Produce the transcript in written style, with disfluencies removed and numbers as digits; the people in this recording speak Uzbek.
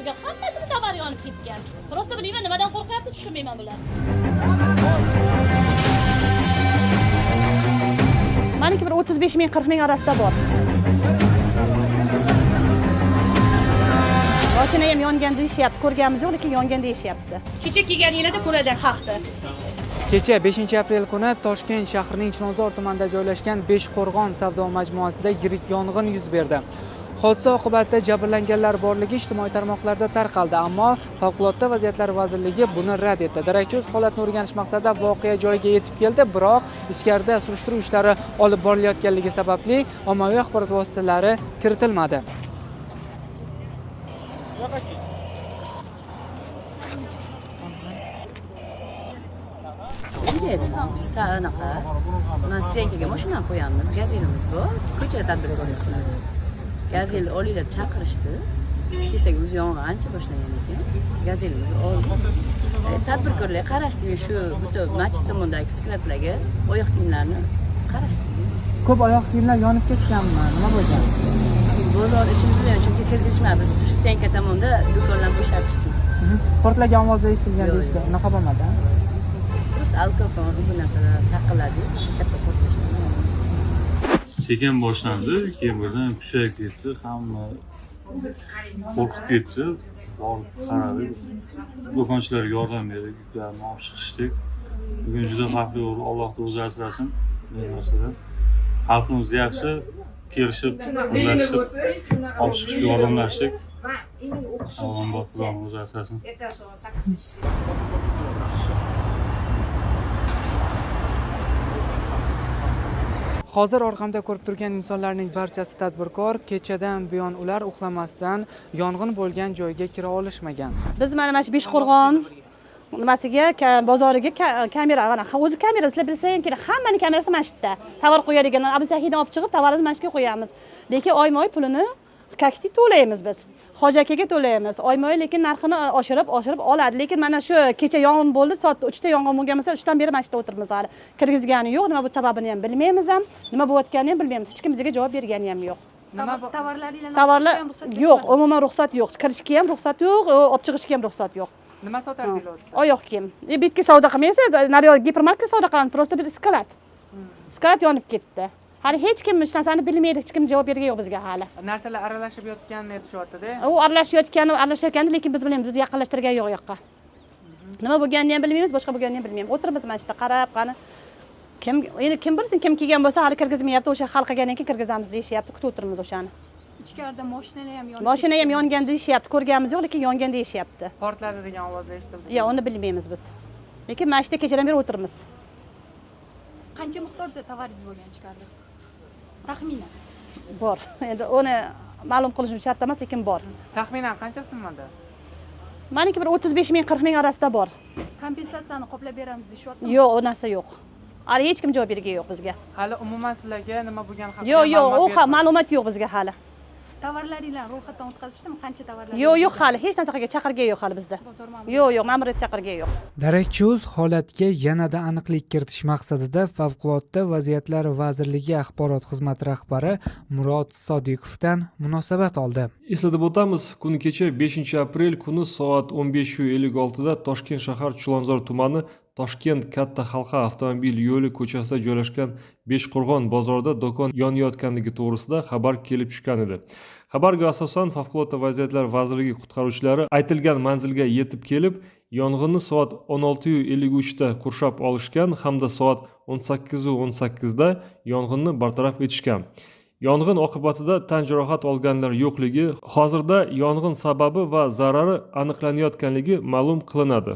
joyiga hammasini tovar yonib ketgan. Prosta bilmayman nimadan qo'rqyapti tushunmayman bular. Meniki bir 35 ming 40 ming orasida bor. Mashina ham yongan deyishyapti, ko'rganimiz yo'q, lekin yongan deyishyapti. Kecha kelganinglarda ko'radi haqda. Kecha 5-aprel kuni Toshkent shahrining Chilonzor tumanida joylashgan Beshqo'rg'on savdo majmuasida yirik yong'in yuz berdi. Hodisa oqibatida jabrlanganlar borligi ijtimoiy tarmoqlarda tarqaldi, ammo Favqulodda vaziyatlar vazirligi buni rad etdi. Darakchi holatni o'rganish maqsadida voqea joyiga yetib keldi, biroq ichkarida surishtiruv ishlari olib borilayotganligi sababli ommaviy axborot vositalari kiritilmadi. Anaqa mana stenkaga mashina qo'yamiz, gazelimiz bor, ko'chada tadbir ko'rishimiz. Gazel oliylar chaqirishdi. Kesak o'zi yong'in ancha boshlagan ekan. Gazelimiz oldi. Tadbirkorlar qarashdi, shu bitta masjid tomonidagi skleplarga oyoq kiyimlarni qarashdi. Ko'p oyoq kiyimlar yonib ketganmi? Nima bo'lgan? Bozor ichimizda chunki kirgizishmadi. Stenka tomonda do'konlar bo'shatishdi. Portlagan ovozlar eshitilgan deyishdi. Unaqa bo'lmadi. Alkofon bu narsalar taqiladi. Katta portlashlar. Sekin boshlandi, keyin birdan kuchayib ketdi, hamma qo'rqib ketdi. Borib qaradik. Do'konchilarga yordam berdik, yuklarni olib chiqishdik. Bugun juda xavfli, Alloh o'zi asrasin bu narsadan. Xalqimiz yaxshi, kelishib, olib chiqishga yordamlashdik. Alloh o'zi asrasin. Hozir orqamda ko'rib turgan insonlarning barchasi tadbirkor. Kechadan buyon ular uxlamasdan yong'in bo'lgan joyga kira olishmagan. Biz mana shu Beshqo'rg'on nimasiga, bozoriga kamera, mana o'zi kamera sizlar bilsangiz kerak, hammaning kamerasi mana shu yerda. Tovar qo'yadigan, Abdusahidni olib chiqib, tovarni mana shu yerga qo'yamiz. Lekin oyma-oy pulini kaktik to'laymiz biz. Hoji akaga to'laymiz. Oyma-oy lekin narxini oshirib oladi. Lekin mana shu kecha yong'in bo'ldi, soat 3 ta yong'in bo'lgan bo'lsa, 3 dan beri mana shu yerda o'tiribmiz hali. Kirgizgani yo'q, nima bu sababini ham bilmaymiz ham, nima bo'layotganini ham bilmaymiz. Hech kim bizga javob bergani ham yo'q. Tovarlar yo'q, umuman ruxsat yo'q. Kirishga ham ruxsat yo'q, olib chiqishga ham ruxsat yo'q. Nima sotardinglar? Oyoq kiyim. Bitga savdo qilmaysiz, naryo gipermarket savdo qilamiz, prosta bir iskalat. Iskalat yonib ketdi. Hali hech kim hech narsani bilmaydi, hech kim javob bergan yo'q bizga hali. Narsalar aralashib yotganini aytishyapti-da. U aralashayotgandi, lekin biz bilmaymiz, bizni yaqinlashtirgan yo'q yoqqa. Nima bo'lganini ham bilmaymiz, boshqa bo'lganini ham bilmaymiz. O'tiribmiz mana shu yerda qarab, qani kim bilsin, kim kelgan bo'lsa hali kirgizmayapti, o'sha hal qilgandan keyin kirgizamiz deyishyapti, kutib o'tiribmiz o'shani. Ichkarida mashinalar ham yongan. Mashina ham yongan deyishyapti, ko'rganimiz yo'q, lekin yongan deyishyapti. Portladi degan ovozlar eshitildi. Yo'q, uni bilmaymiz biz. Lekin mana shu yerda kechadan beri o'tiribmiz. Qancha miqdorda tovaringiz bo'lgan ichkarida? Taxminan. Bor. Endi uni ma'lum qilishim shart emas, lekin bor. Taxminan qancha summada? Meniki bir 35 ming 40 ming orasida bor. Kompensatsiyani qoplab beramiz deyapti. Yo'q, u narsa yo'q. Hali hech kim javob bergan yo'q bizga. Hali umuman sizlarga nima bo'lgani haqida yo'q, ma'lumot yo'q bizga hali. Tovarlaringlarni ro'yxatdan o'tkazishdimi? Qancha tovarlar? Yo'q, hali hech narsaga chaqirgan yo'q hali bizda. Yo'q, ma'muriyat chaqirgan yo'q. Darakchi.uz holatga yanada aniqlik kiritish maqsadida Favqulodda vaziyatlar vazirligi axborot xizmati rahbari Murod Sodiqovdan munosabat oldi. Eslatib o'tamiz, kuni kecha 5-aprel kuni soat 15:56 da Toshkent shahar Chilonzor tumani Toshkent katta halqa avtomobil yo'li ko'chasida joylashgan Beshqo'rg'on bozorida do'kon yonayotganligi to'g'risida xabar kelib tushgan edi. Xabarga asosan Favqulodda vaziyatlar vazirligi qutqaruvchilari aytilgan manzilga yetib kelib, yong'inni soat 16:53 da qurshab olishgan hamda soat 18:18 da yong'inni bartaraf etishgan. Yong'in oqibatida tan jarohat olganlar yo'qligi, hozirda yong'in sababi va zarari aniqlanayotganligi ma'lum qilinadi.